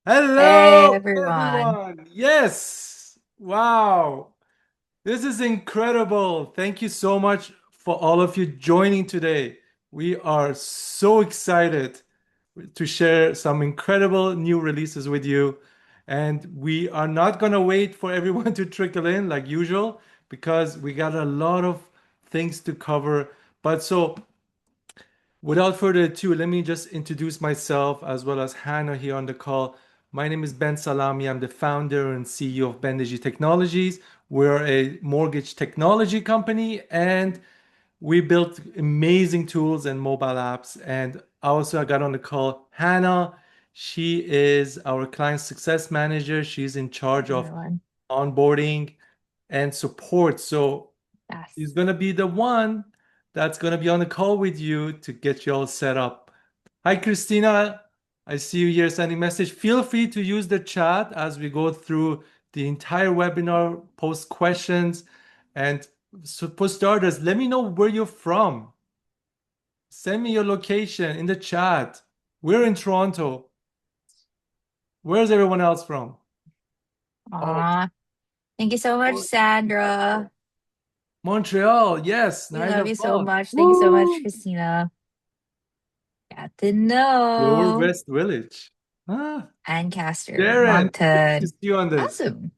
Hello, Hey everyone. everyone. Yes. Wow. This is incredible. Thank you so much for all of you joining today. We are so excited to share some incredible new releases with you. And we are not going to wait for everyone to trickle in like usual because we got a lot of things to cover. But so without further ado, let me just introduce myself as well as Hannah here on the call. My name is Ben Salami. I'm the founder and CEO of Bendeji Technologies. We're a mortgage technology company and we built amazing tools and mobile apps. And also, I got on the call Hannah. She is our client success manager. She's in charge Hey of everyone. onboarding and support. So Yes. he's gonna be the one that's gonna be on the call with you to get you all set up. Hi, Christina. I see you here sending message. Feel free to use the chat as we go through the entire webinar, post questions, and so for starters, let me know where you're from. Send me your location in the chat. We're in Toronto. Where's everyone else from? Oh, Aw. Thank you so much, Sandra. Montreal. Yes, We love Niagara you so Falls. much. Thank you so much, Woo! Christina. Got to Lower know. West Village. Ah, Ancaster, Darren, good to Moncton. see you on this. Awesome.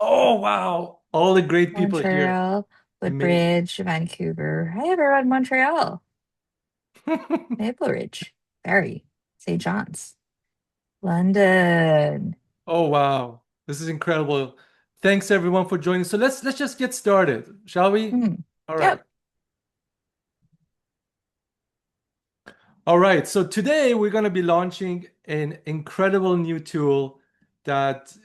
Oh, wow. All the great people here. Montreal, Amazing. Woodbridge, Vancouver. Hi everyone, Montreal. Maple Ridge, Barrie, St. John's, London. Oh, wow. This is incredible. Thanks everyone for joining. So let's just get started, shall we? Hmm. All right. Yep. All right. So today we're going to be launching an incredible new tool that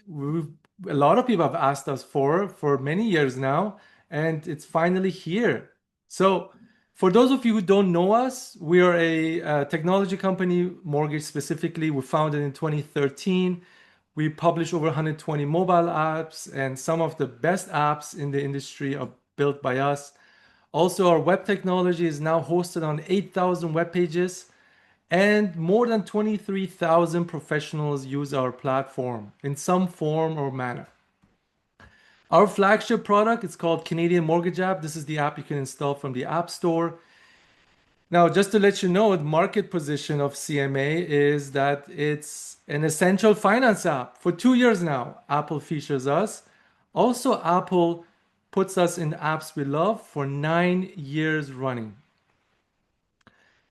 a lot of people have asked us for many years now, and it's finally here. So for those of you who don't know us, we are a, technology company, mortgage specifically. We founded in 2013. We publish over 120 mobile apps, and some of the best apps in the industry are built by us. Also, our web technology is now hosted on 8,000 web pages, and more than 23,000 professionals use our platform in some form or manner. Our flagship product is called Canadian Mortgage App. This is the app you can install from the App Store. Now, just to let you know, the market position of CMA is that it's an essential finance app. For 2 years now, Apple features us. Also, Apple puts us in apps we love for 9 years running.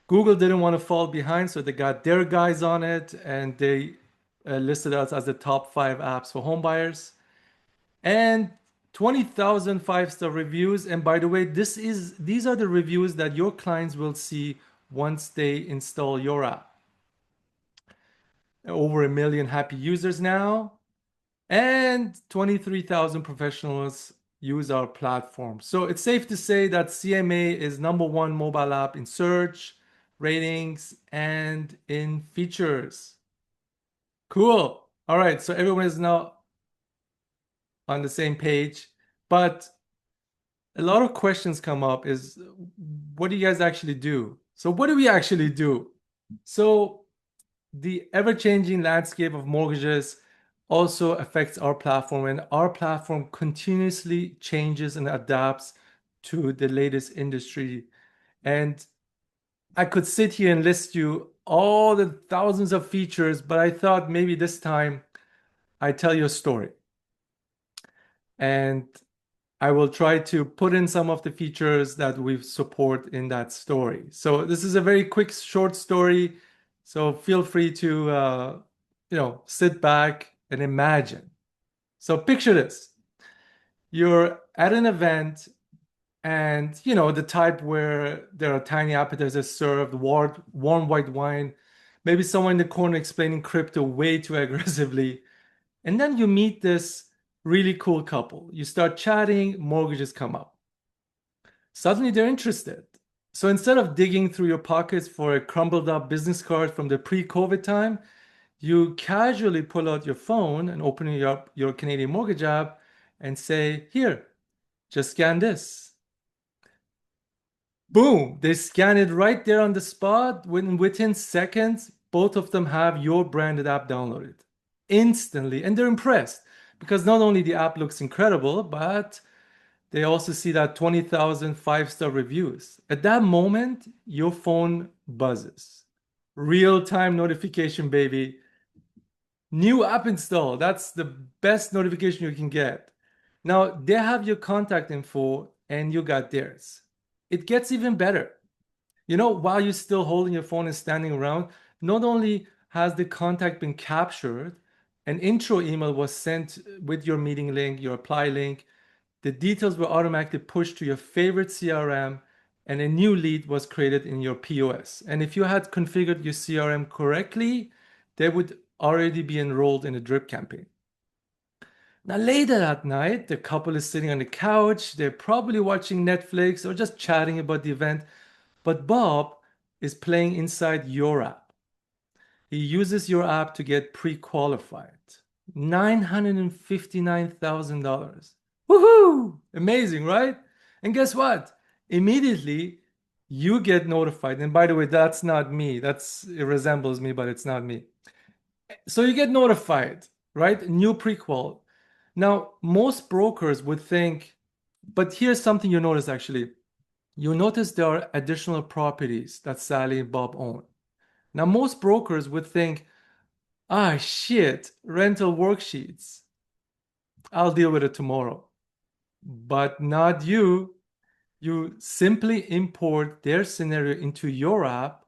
Google didn't want to fall behind, so they got their guys on it and they listed us as the top 5 apps for homebuyers. And 20,000 five-star reviews. And by the way, these are the reviews that your clients will see once they install your app. Over a million happy users now, and 23,000 professionals use our platform. So it's safe to say that CMA is number one mobile app in search, ratings, and in features. Cool. All right, so everyone is now on the same page. But a lot of questions come up is what do you guys actually do? So what do we actually do? So the ever-changing landscape of mortgages also affects our platform, and our platform continuously changes and adapts to the latest industry. And I could sit here and list you all the thousands of features, but I thought maybe this time I tell you a story. And I will try to put in some of the features that we support in that story. So this is a very quick, short story. So feel free to, sit back and imagine. So picture this. You're at an event and, the type where there are tiny appetizers served, warm white wine, maybe someone in the corner explaining crypto way too aggressively. And then you meet this really cool couple. You start chatting, mortgages come up. Suddenly they're interested. So instead of digging through your pockets for a crumbled up business card from the pre-COVID time, you casually pull out your phone and open up your Canadian mortgage app and say, "Here, just scan this." Boom, they scan it right there on the spot. Within seconds, both of them have your branded app downloaded. instantly, and they're impressed because not only the app looks incredible, but they also see that 20,000 five-star reviews. At that moment, your phone buzzes. Real-time notification, baby. New app install. That's the best notification you can get. Now, they have your contact info and you got theirs. It gets even better. While you're still holding your phone and standing around, not only has the contact been captured, an intro email was sent with your meeting link, your apply link. The details were automatically pushed to your favorite CRM, and a new lead was created in your POS. And if you had configured your CRM correctly, they would already be enrolled in a drip campaign. Now, later that night, the couple is sitting on the couch. They're probably watching Netflix or just chatting about the event. But Bob is playing inside your app. He uses your app to get pre-qualified. $959,000. Woohoo! Amazing, right? And guess what? Immediately, you get notified. And by the way, that's not me. It resembles me, but it's not me. So you get notified, right? New prequel. Now, most brokers would think, but here's something you notice actually. You notice there are additional properties that Sally and Bob own. Now, most brokers would think, shit, rental worksheets. I'll deal with it tomorrow. But not you. You simply import their scenario into your app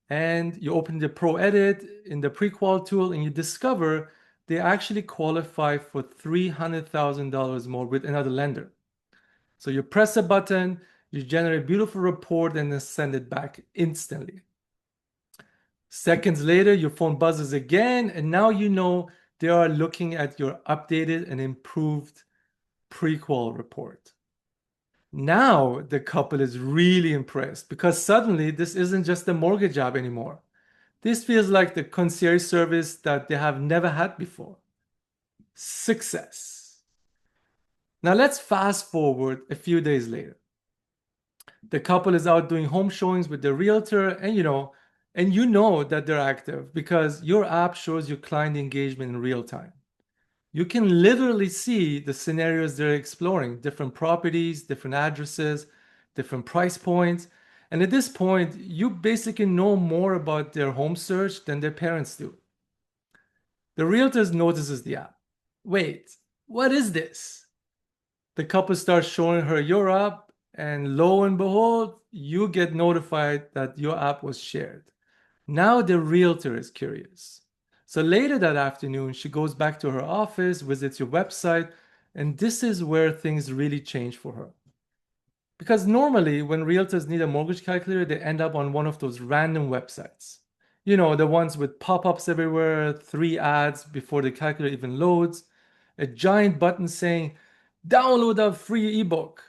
and you open the Pro Edit in the pre-qual tool and you discover they actually qualify for $300,000 more with another lender. So you press a button, you generate a beautiful report and then send it back instantly. Seconds later, your phone buzzes again, and now you know they are looking at your updated and improved pre-qual report. Now the couple is really impressed because suddenly this isn't just a mortgage app anymore. This feels like the concierge service that they have never had before. Success. Now let's fast forward a few days later. The couple is out doing home showings with their realtor, and you know that they're active because your app shows your client engagement in real time. You can literally see the scenarios they're exploring, different properties, different addresses, different price points. And at this point, you basically know more about their home search than their parents do. The realtor notices the app. Wait, what is this? The couple starts showing her your app, and lo and behold, you get notified that your app was shared. Now the realtor is curious. So later that afternoon, she goes back to her office, visits your website, and this is where things really change for her. Because normally, when realtors need a mortgage calculator, they end up on one of those random websites. The ones with pop ups everywhere, 3 ads before the calculator even loads, a giant button saying, download a free ebook.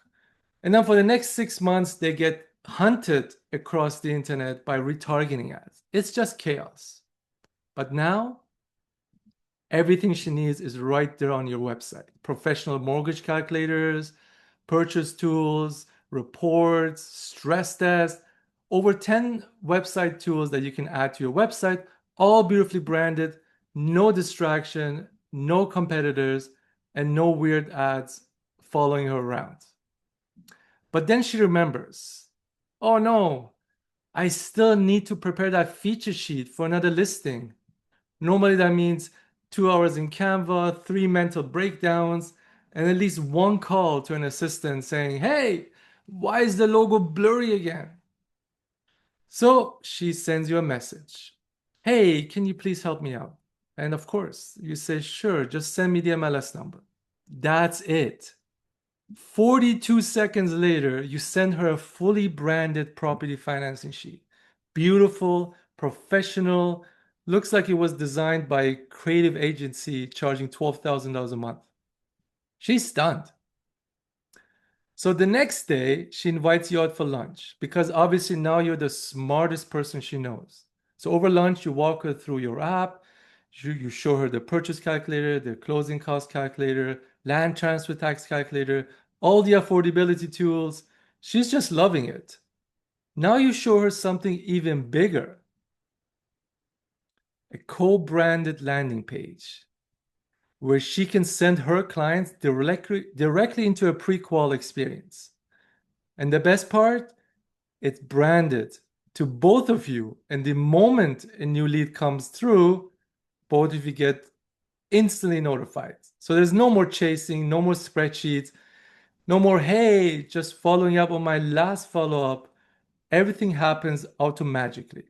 And then for the next 6 months, they get hunted across the internet by retargeting ads. It's just chaos. But now, everything she needs is right there on your website. Professional mortgage calculators, purchase tools, reports, stress tests, over 10 website tools that you can add to your website, all beautifully branded, no distraction, no competitors, and no weird ads following her around. But then she remembers, oh no, I still need to prepare that feature sheet for another listing. Normally that means 2 hours in Canva, 3 mental breakdowns, and at least one call to an assistant saying, hey, why is the logo blurry again? So she sends you a message. Hey, can you please help me out? And of course, you say, sure, just send me the MLS number. That's it. 42 seconds later, you send her a fully branded property financing sheet. Beautiful, professional, looks like it was designed by a creative agency charging $12,000 a month. She's stunned. So the next day, she invites you out for lunch because obviously now you're the smartest person she knows. So over lunch, you walk her through your app, you show her the purchase calculator, the closing cost calculator, land transfer tax calculator, all the affordability tools. She's just loving it. Now you show her something even bigger, a co-branded landing page. where she can send her clients directly into a pre-qual experience. And the best part, it's branded to both of you. And the moment a new lead comes through, both of you get instantly notified. So there's no more chasing, no more spreadsheets, no more, hey, just following up on my last follow-up. Everything happens automatically.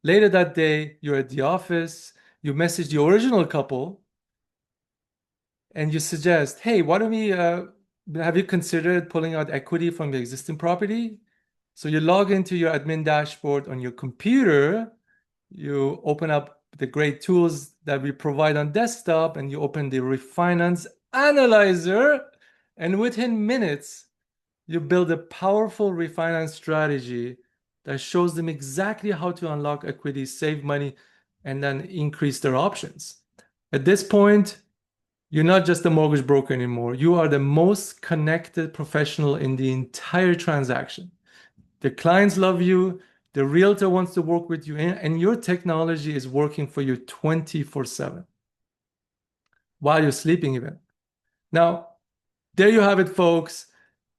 Later that day, you're at the office, you message the original couple, and you suggest, hey, why don't we have you considered pulling out equity from the existing property? So you log into your admin dashboard on your computer, you open up the great tools that we provide on desktop, and you open the Refinance Analyzer, and within minutes, you build a powerful refinance strategy that shows them exactly how to unlock equity, save money, and then increase their options. At this point, you're not just a mortgage broker anymore. You are the most connected professional in the entire transaction. The clients love you, the realtor wants to work with you, and your technology is working for you 24/7 while you're sleeping even. Now, there you have it, folks.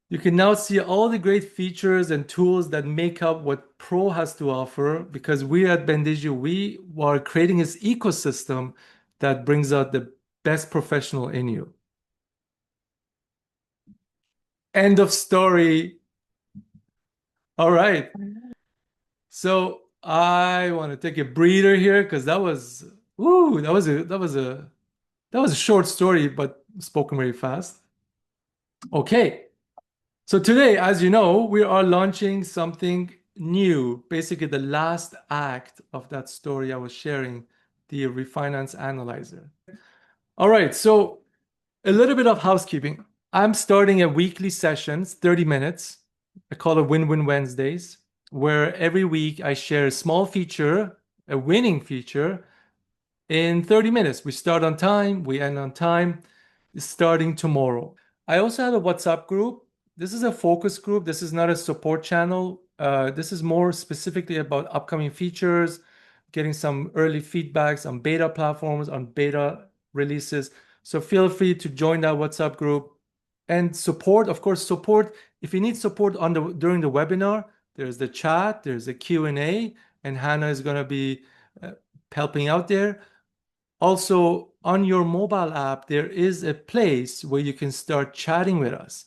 You can now see all the great features and tools that make up what Pro has to offer because we at Bendigi, we are creating this ecosystem that brings out the best professional in you. End of story. All right. So I want to take a breather here because that was a short story, but spoken very fast. Okay. So today, as you know, we are launching something new, basically the last act of that story I was sharing, the Refinance Analyzer. All right, so a little bit of housekeeping. I'm starting a weekly sessions, 30 minutes. I call it Win-Win Wednesdays, where every week I share a small feature, a winning feature, in 30 minutes. We start on time, we end on time, starting tomorrow. I also have a WhatsApp group. This is a focus group. This is not a support channel. This is more specifically about upcoming features, getting some early feedbacks on beta platforms, on beta releases. So feel free to join that WhatsApp group and support, of course, support. If you need support during the webinar, there's the chat, there's a Q&A, and Hannah is going to be helping out there. Also, on your mobile app, there is a place where you can start chatting with us.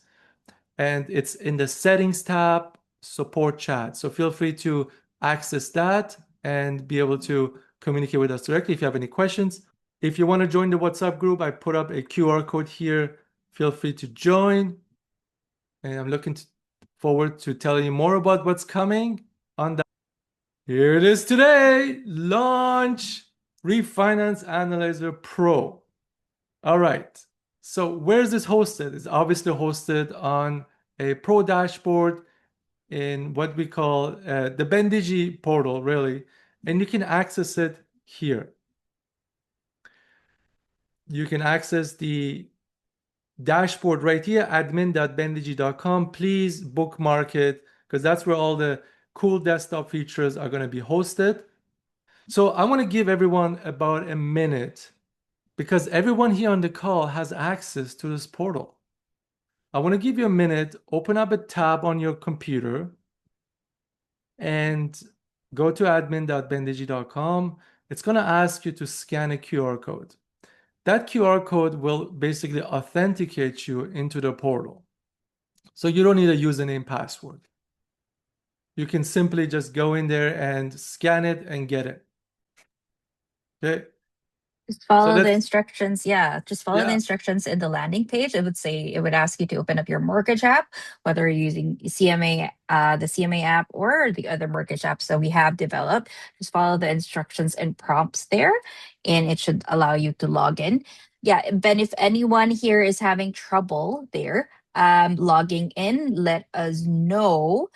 And it's in the settings tab, support chat. So feel free to access that and be able to communicate with us directly if you have any questions. If you want to join the WhatsApp group, I put up a QR code here. Feel free to join. And I'm looking forward to telling you more about what's coming on that. Here it is today. Launch Refinance Analyzer Pro. All right. So where's this hosted? It's obviously hosted on a pro dashboard in what we call the Bendigi portal, really. And you can access it here. You can access the dashboard right here, admin.bendigi.com. Please bookmark it because that's where all the cool desktop features are going to be hosted. So I want to give everyone about a minute because everyone here on the call has access to this portal. I want to give you a minute, open up a tab on your computer and go to admin.bendigi.com. It's going to ask you to scan a QR code. That QR code will basically authenticate you into the portal. So you don't need a username password. You can simply just go in there and scan it and get it. Okay. Just So follow the that's, instructions. Yeah, just follow the yeah. instructions in the landing page. It would ask you to open up your mortgage app, whether you're using CMA, the CMA app or the other mortgage apps that we have developed. Just follow the instructions and prompts there, and it should allow you to log in. Yeah, Ben, if anyone here is having trouble there logging in, let us know.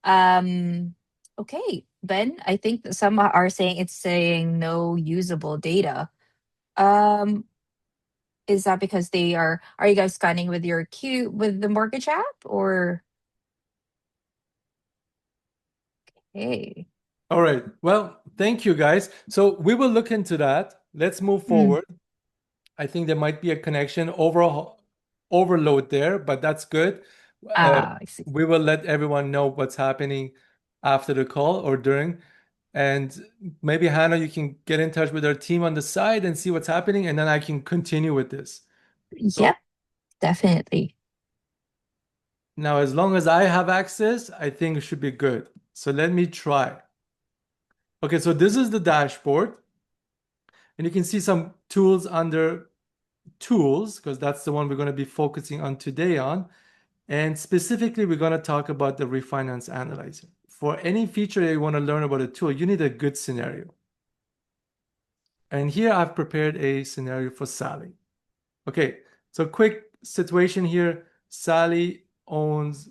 Um, okay, Ben, I think some are saying it's saying no usable data. Um, is that because are you guys scanning with your queue with the mortgage app or hey? All right. Well, thank you guys. So we will look into that. Let's move Mm, forward. I think there might be a connection overload there, but that's good. Uh, Ah, I see. we will let everyone know what's happening after the call or during. And maybe Hannah, you can get in touch with our team on the side and see what's happening, and then I can continue with this. So Yep, definitely. now, as long as I have access, I think it should be good. So let me try. Okay, so this is the dashboard, and you can see some tools under tools, because that's the one we're going to be focusing on today on. And specifically, we're going to talk about the Refinance Analyzer. For any feature that you want to learn about a tool, you need a good scenario. And here I've prepared a scenario for Sally. Okay, so quick situation here. Sally owns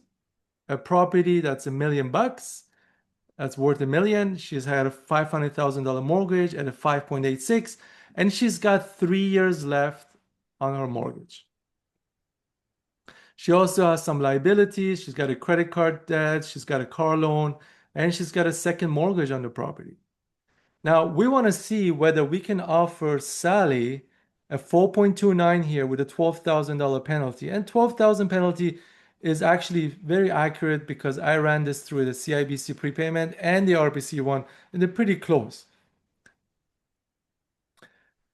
a property that's $1 million. That's worth $1 million. She's had a $500,000 mortgage at a 5.86, and she's got 3 years left on her mortgage. She also has some liabilities. She's got a credit card debt, she's got a car loan, and she's got a second mortgage on the property. Now, we want to see whether we can offer Sally a 4.29 here with a $12,000 penalty. And 12,000 penalty is actually very accurate because I ran this through the CIBC prepayment and the RBC one, and they're pretty close.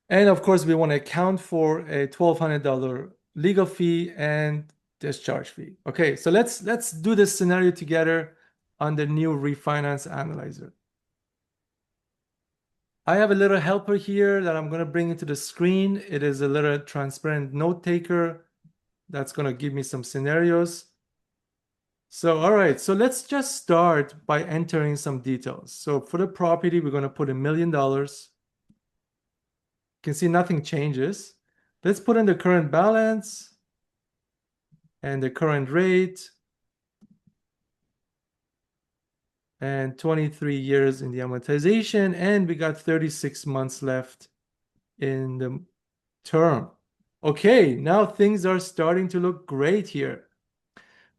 And of course, we want to account for a $1,200 legal fee and discharge fee. Okay, so let's do this scenario together on the new Refinance Analyzer. I have a little helper here that I'm going to bring into the screen. It is a little transparent note taker that's going to give me some scenarios. So, all right, so let's just start by entering some details. So for the property, we're going to put $1 million. You can see nothing changes. Let's put in the current balance and the current rate and 23 years in the amortization, and we got 36 months left in the term. Okay, now things are starting to look great here.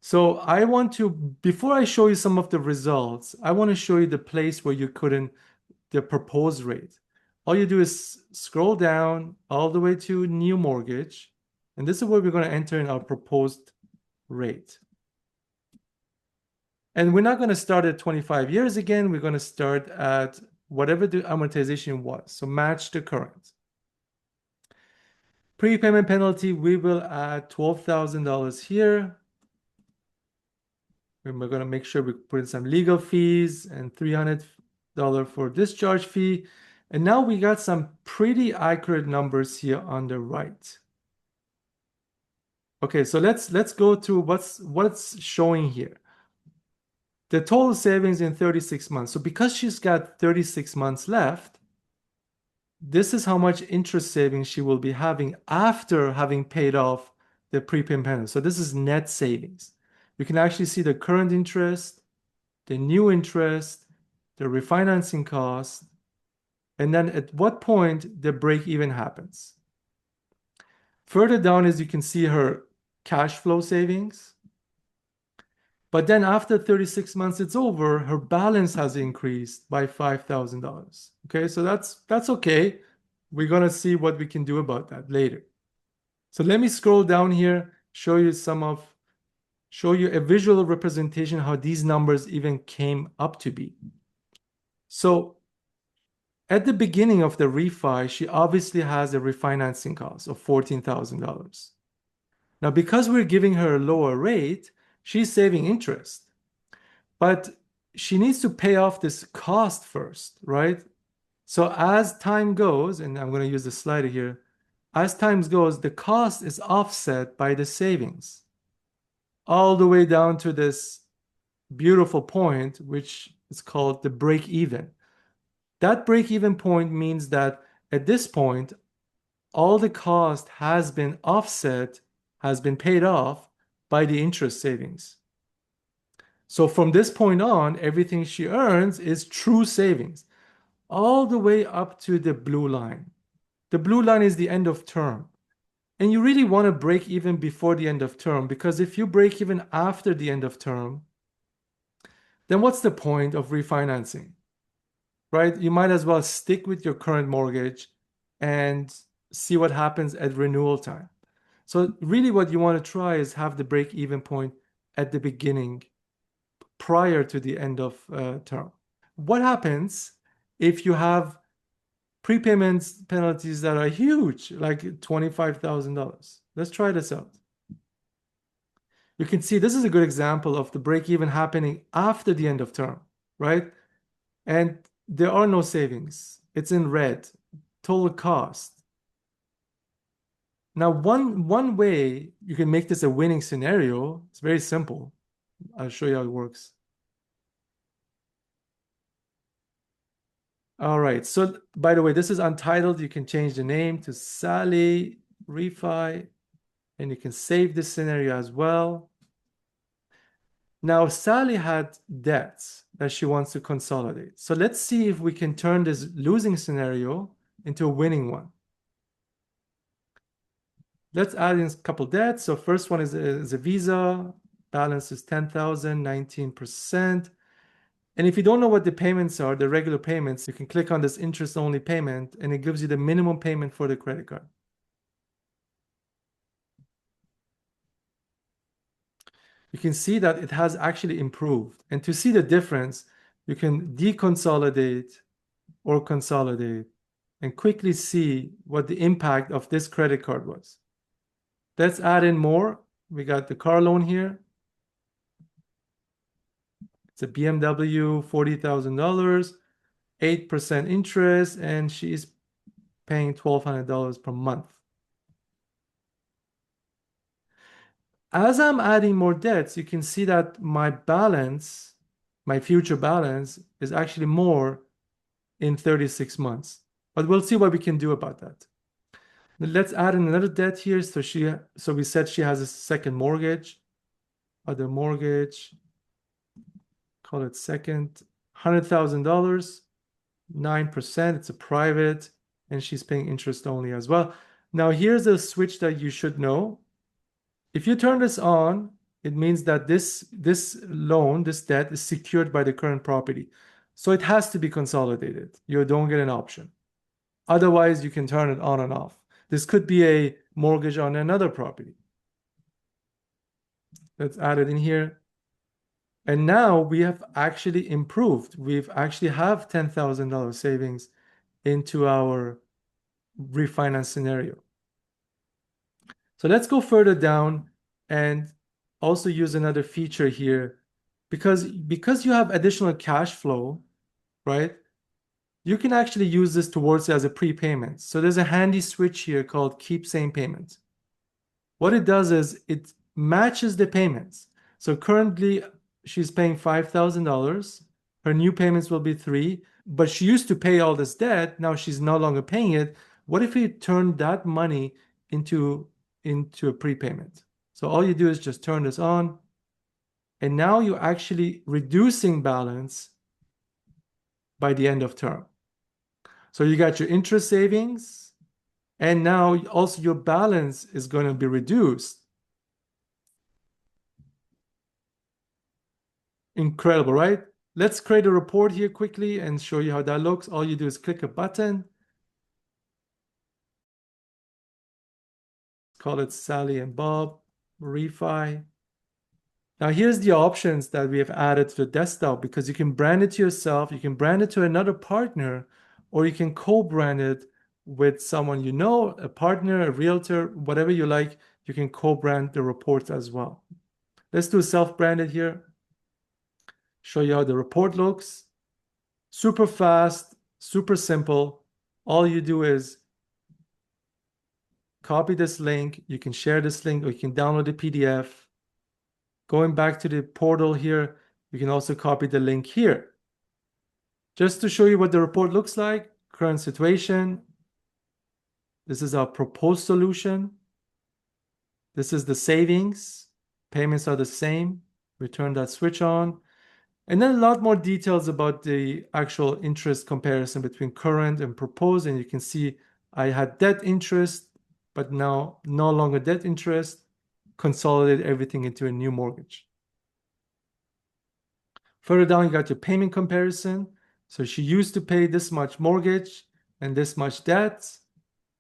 So I want to, before I show you some of the results, I want to show you the place where you couldn't, the proposed rate. All you do is scroll down all the way to new mortgage, and this is where we're going to enter in our proposed rate. And we're not going to start at 25 years again. We're going to start at whatever the amortization was. So match the current. Prepayment penalty, we will add $12,000 here. And we're going to make sure we put in some legal fees and $300 for discharge fee. And now we got some pretty accurate numbers here on the right. Okay, so let's go to what's showing here. The total savings in 36 months. So because she's got 36 months left, this is how much interest savings she will be having after having paid off the prepayment penalty. So this is net savings. You can actually see the current interest, the new interest, the refinancing cost, and then at what point the break even happens. Further down, as you can see her cash flow savings. But then after 36 months it's over, her balance has increased by $5,000. Okay, so that's okay. We're gonna see what we can do about that later. So let me scroll down here, show you a visual representation how these numbers even came up to be. So at the beginning of the refi, she obviously has a refinancing cost of $14,000. Now, because we're giving her a lower rate, she's saving interest. But she needs to pay off this cost first, right? So as time goes, and I'm going to use the slider here, as time goes, the cost is offset by the savings all the way down to this beautiful point, which is called the break even. That break even point means that at this point, all the cost has been offset, has been paid off by the interest savings. So from this point on, everything she earns is true savings, all the way up to the blue line. The blue line is the end of term. And you really want to break even before the end of term, because if you break even after the end of term, then what's the point of refinancing, right? You might as well stick with your current mortgage and see what happens at renewal time. So really what you want to try is have the break-even point at the beginning prior to the end of term. What happens if you have prepayments penalties that are huge, like $25,000? Let's try this out. You can see this is a good example of the break-even happening after the end of term, right? And there are no savings. It's in red, total cost. Now, one way you can make this a winning scenario, it's very simple. I'll show you how it works. All right, so by the way, this is untitled. You can change the name to Sally Refi, and you can save this scenario as well. Now, Sally had debts that she wants to consolidate. So let's see if we can turn this losing scenario into a winning one. Let's add in a couple debts. So first one is a Visa. Balance is 10,000, 19%. And if you don't know what the payments are, the regular payments, you can click on this interest-only payment, and it gives you the minimum payment for the credit card. You can see that it has actually improved. And to see the difference, you can deconsolidate or consolidate and quickly see what the impact of this credit card was. Let's add in more. We got the car loan here. It's a BMW, $40,000, 8% interest, and she's paying $1,200 per month. As I'm adding more debts, you can see that my balance, my future balance, is actually more in 36 months. But we'll see what we can do about that. Let's add in another debt here. So we said she has a second mortgage, other mortgage, call it second, $100,000, 9%. It's a private, and she's paying interest only as well. Now here's a switch that you should know. If you turn this on, it means that this loan, this debt is secured by the current property. So it has to be consolidated. You don't get an option. Otherwise, you can turn it on and off. This could be a mortgage on another property. Let's add it in here. And now we have actually improved. We've actually have $10,000 savings into our refinance scenario. So let's go further down and also use another feature here. Because you have additional cash flow, right? You can actually use this towards as a prepayment. So there's a handy switch here called Keep Same Payments. What it does is it matches the payments. So currently she's paying $5,000. Her new payments will be $3,000, but she used to pay all this debt. Now she's no longer paying it. What if we turn that money into a prepayment? So all you do is just turn this on, and now you're actually reducing balance by the end of term. So you got your interest savings, and now also your balance is going to be reduced. Incredible, right? Let's create a report here quickly and show you how that looks. All you do is click a button. Call it Sally and Bob Refi. Now here's the options that we have added to the desktop, because you can brand it to yourself, you can brand it to another partner, or you can co-brand it with someone you know, a partner, a realtor, whatever you like. You can co-brand the reports as well. Let's do self-branded here. Show you how the report looks. Super fast, super simple. All you do is copy this link. You can share this link, or you can download the PDF. Going back to the portal here, you can also copy the link here. Just to show you what the report looks like, current situation. This is our proposed solution. This is the savings. Payments are the same. We turn that switch on. And then a lot more details about the actual interest comparison between current and proposed. And you can see I had debt interest, but now no longer debt interest. Consolidate everything into a new mortgage. Further down, you got your payment comparison. So she used to pay this much mortgage and this much debt.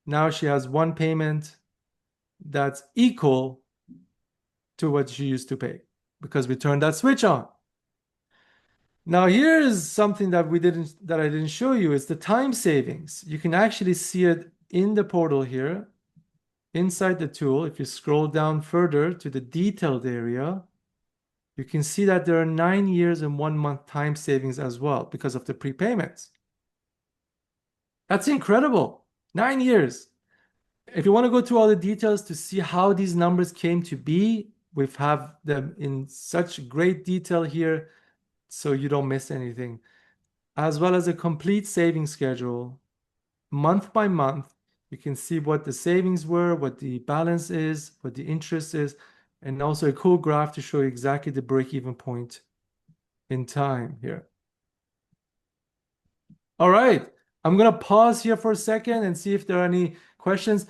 Now she has one payment that's equal to what she used to pay because we turned that switch on. Now here is something that I didn't show you is the time savings. You can actually see it in the portal here inside the tool. If you scroll down further to the detailed area, you can see that there are 9 years and 1 month time savings as well because of the prepayments. That's incredible. 9 years. If you want to go through all the details to see how these numbers came to be, we have them in such great detail here so you don't miss anything, as well as a complete saving schedule, month by month. You can see what the savings were, what the balance is, what the interest is, and also a cool graph to show you exactly the break-even point in time here. All right, I'm gonna pause here for a second and see if there are any questions.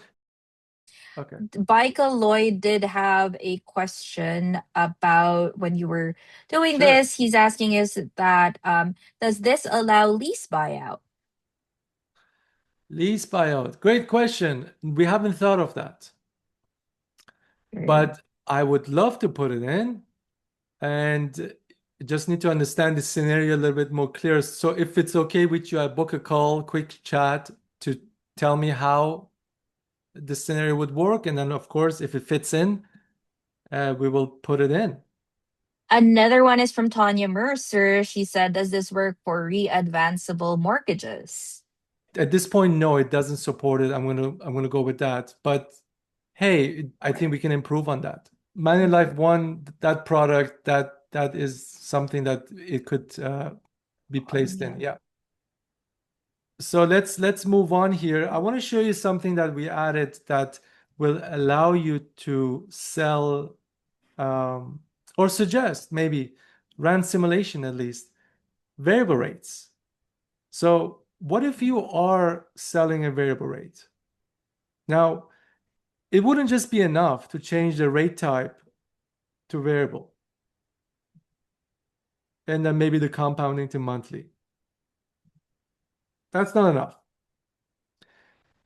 Okay. Michael Lloyd did have a question about when you were doing Sure. this. He's asking is that does this allow lease buyout? Lease buyout. Great question. We haven't thought of that, Right. but I would love to put it in and just need to understand the scenario a little bit more clear. So if it's okay with you, I book a call, quick chat to tell me how the scenario would work. And then, of course, if it fits in, we will put it in. Another one is from Tanya Mercer. She said, does this work for re-advanceable mortgages? At this point, no, it doesn't support it. I'm gonna go with that. But hey, I think we can improve on that. Manulife One, that product, that is something that it could be placed in. Yeah. So let's move on here. I want to show you something that we added that will allow you to sell or suggest maybe run simulation at least variable rates. So what if you are selling a variable rate? Now, it wouldn't just be enough to change the rate type to variable and then maybe the compounding to monthly. That's not enough.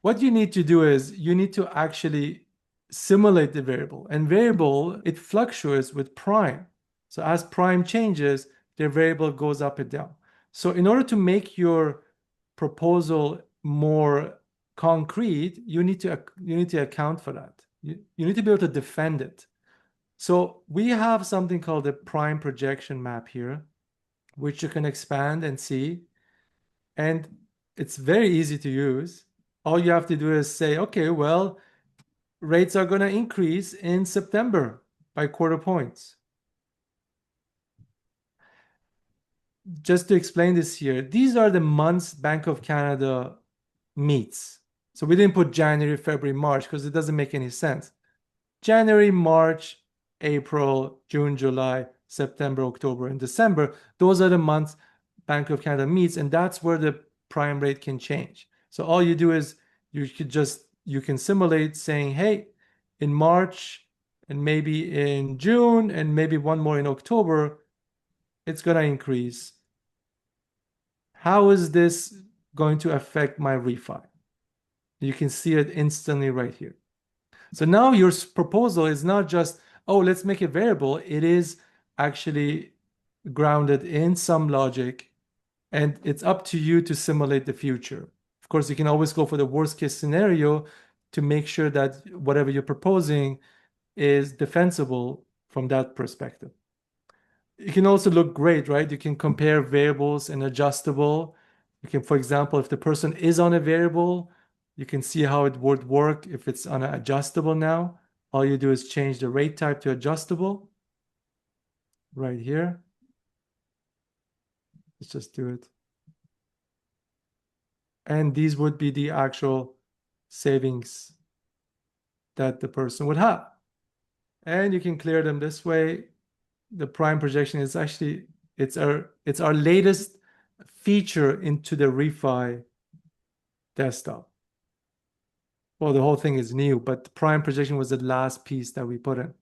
What you need to do is you need to actually simulate the variable. And variable, it fluctuates with prime. So as prime changes, the variable goes up and down. So in order to make your proposal more concrete, you need to account for that. You need to be able to defend it. So we have something called a prime projection map here, which you can expand and see. And it's very easy to use. All you have to do is say, okay, well, rates are going to increase in September by quarter points. Just to explain this here, these are the months Bank of Canada meets. So we didn't put January, February, March because it doesn't make any sense. January, March, April, June, July, September, October, and December, those are the months Bank of Canada meets, and that's where the prime rate can change. So all you do is you can simulate saying, hey, in March and maybe in June and maybe one more in October, it's going to increase. How is this going to affect my refi? You can see it instantly right here. So now your proposal is not just, oh, let's make it variable. It is actually grounded in some logic, and it's up to you to simulate the future. Of course, you can always go for the worst case scenario to make sure that whatever you're proposing is defensible from that perspective. It can also look great, right? You can compare variables and adjustable. You can, for example, if the person is on a variable, you can see how it would work if it's on an adjustable now. All you do is change the rate type to adjustable right here. Let's just do it. And these would be the actual savings that the person would have. And you can clear them this way. The prime projection is actually, it's our latest feature into the Refi desktop. Well, the whole thing is new, but the prime projection was the last piece that we put in.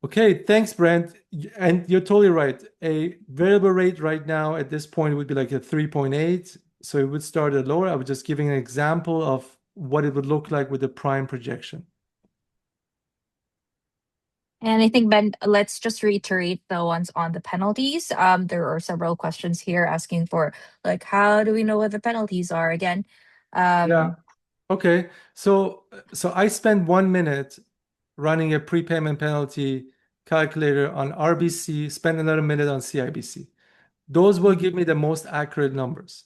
Okay, thanks, Brent. And you're totally right. A variable rate right now at this point would be like a 3.8. So it would start at lower. I was just giving an example of what it would look like with the prime projection. And I think, Ben, let's just reiterate the ones on the penalties. There are several questions here asking for, like, how do we know what the penalties are again? Yeah. Um, Okay. So I spent 1 minute running a prepayment penalty calculator on RBC, spend another minute on CIBC. Those will give me the most accurate numbers.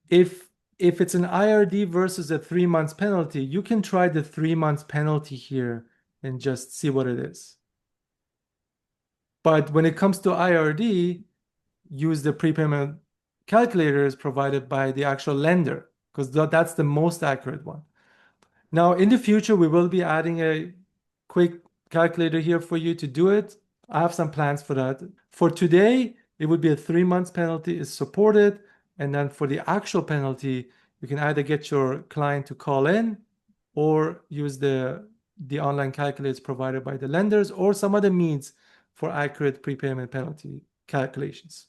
If if it's an IRD versus a 3 months penalty, you can try the 3 months penalty here and just see what it is. But when it comes to IRD, use the prepayment calculators provided by the actual lender because that's the most accurate one. Now, in the future, we will be adding a quick calculator here for you to do it. I have some plans for that. For today, it would be a 3 months penalty is supported. And then for the actual penalty, you can either get your client to call in or use the online calculators provided by the lenders or some other means for accurate prepayment penalty calculations.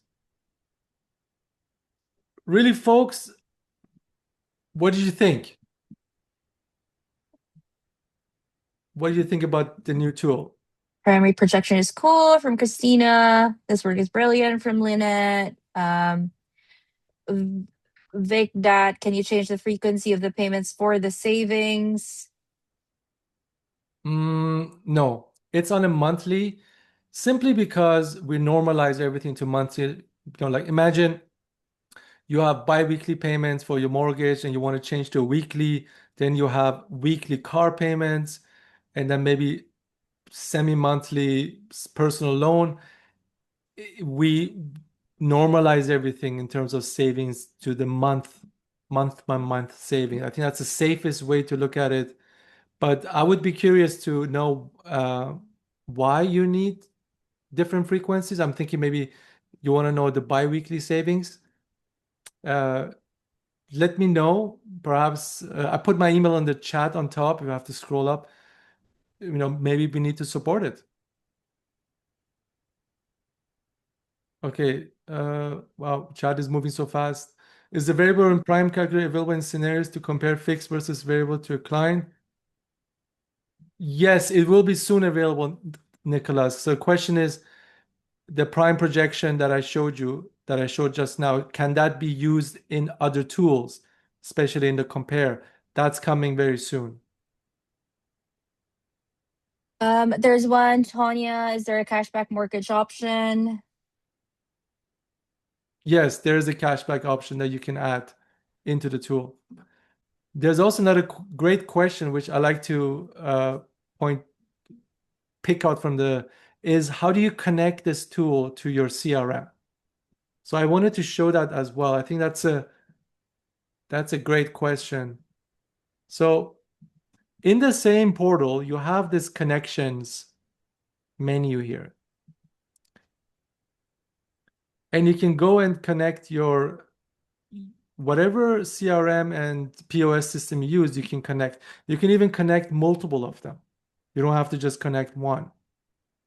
Really, folks, what did you think? What do you think about the new tool? Primary projection is cool from Christina. This work is brilliant from Lynette. Vic, that can you change the frequency of the payments for the savings? No, it's on a monthly simply because we normalize everything to monthly. Like imagine you have bi-weekly payments for your mortgage and you want to change to a weekly, then you have weekly car payments, and then maybe semi-monthly personal loan. We normalize everything in terms of savings to the month by month saving. I think that's the safest way to look at it. But I would be curious to know why you need different frequencies. I'm thinking maybe you want to know the biweekly savings. Uh, Let me know. Perhaps I put my email in the chat on top. If you have to scroll up, maybe we need to support it. Okay. Wow, chat is moving so fast. Is the variable and prime calculator available in scenarios to compare fixed versus variable to a client? Yes, it will be soon available, Nicholas. So the question is, the prime projection that I showed you, that I showed just now, can that be used in other tools, especially in the compare? That's coming very soon. There's one, Tanya. Is there a cashback mortgage option? Yes, there is a cashback option that you can add into the tool. There's also another great question which I like to point pick out from the is how do you connect this tool to your CRM? So I wanted to show that as well. I think that's a great question. So in the same portal, you have this connections menu here. And you can go and connect your whatever CRM and POS system you use, you can connect. You can even connect multiple of them. You don't have to just connect one.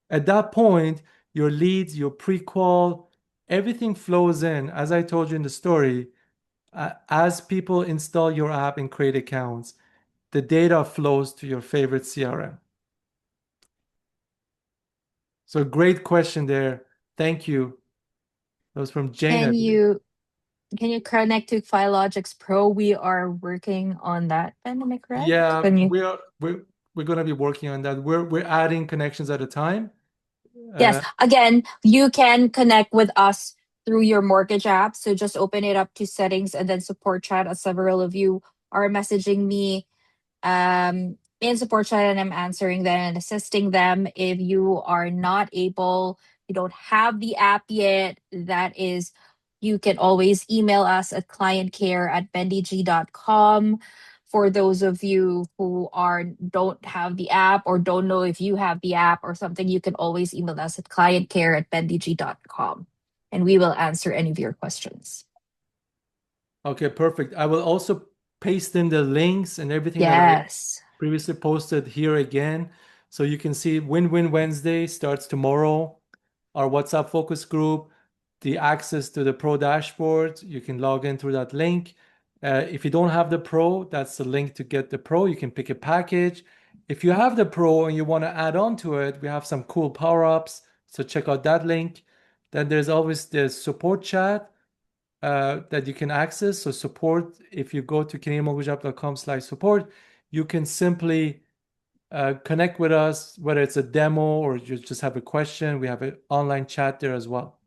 At that point, your leads, your pre-qual, everything flows in. As I told you in the story, as people install your app and create accounts, the data flows to your favorite CRM. So great question there. Thank you. That was from Jane, I Can believe. you can you connect to Filogix Pro? We are working on that. Ben, am I correct? Yeah, Can you? we're gonna be working on that. We're adding connections at a time. Yes. Uh, Again, you can connect with us through your mortgage app. So just open it up to settings and then support chat, as several of you are messaging me in support chat, and I'm answering them and assisting them. If you are not able, you don't have the app yet, that is, you can always email us at clientcare@bendig.com. For those of you who are don't have the app or don't know if you have the app or something, you can always email us at clientcare@bendig.com and we will answer any of your questions. okay, perfect. I will also paste in the links and everything that I Yes. previously posted here again. So you can see Win Win Wednesday starts tomorrow. Our WhatsApp focus group. the access to the Pro dashboard. You can log in through that link. If you don't have the Pro, that's the link to get the Pro. You can pick a package. If you have the Pro and you want to add on to it, we have some cool power-ups. So check out that link. Then there's always the support chat that you can access. So support, if you go to canadianmortgageapp.com/support, you can simply connect with us, whether it's a demo or you just have a question. We have an online chat there as well.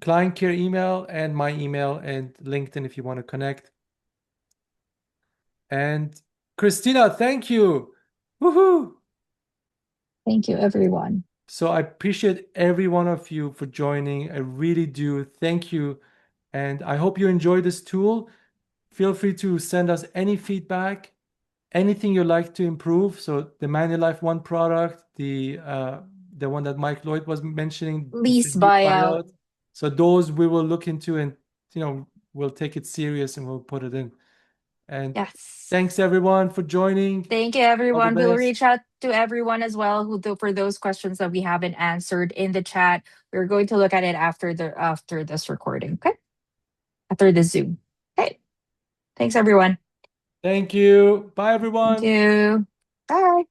Client care email and my email and LinkedIn if you want to connect. And Christina, thank you. Woohoo! Thank you, everyone. So I appreciate every one of you for joining. I really do. Thank you. And I hope you enjoyed this tool. Feel free to send us any feedback, anything you'd like to improve. So the Manulife One product, the one that Mike Lloyd was mentioning, the Lease lease buyout. buyout. So those we will look into and we'll take it serious and we'll put it in. And Yes. thanks everyone for joining. Thank you, All the everyone. We'll best. reach out to everyone as well for those questions that we haven't answered in the chat. We're going to look at it after this recording. Okay. After the Zoom. Okay. Thanks, everyone. Thank you. Bye Thank everyone. you. Bye.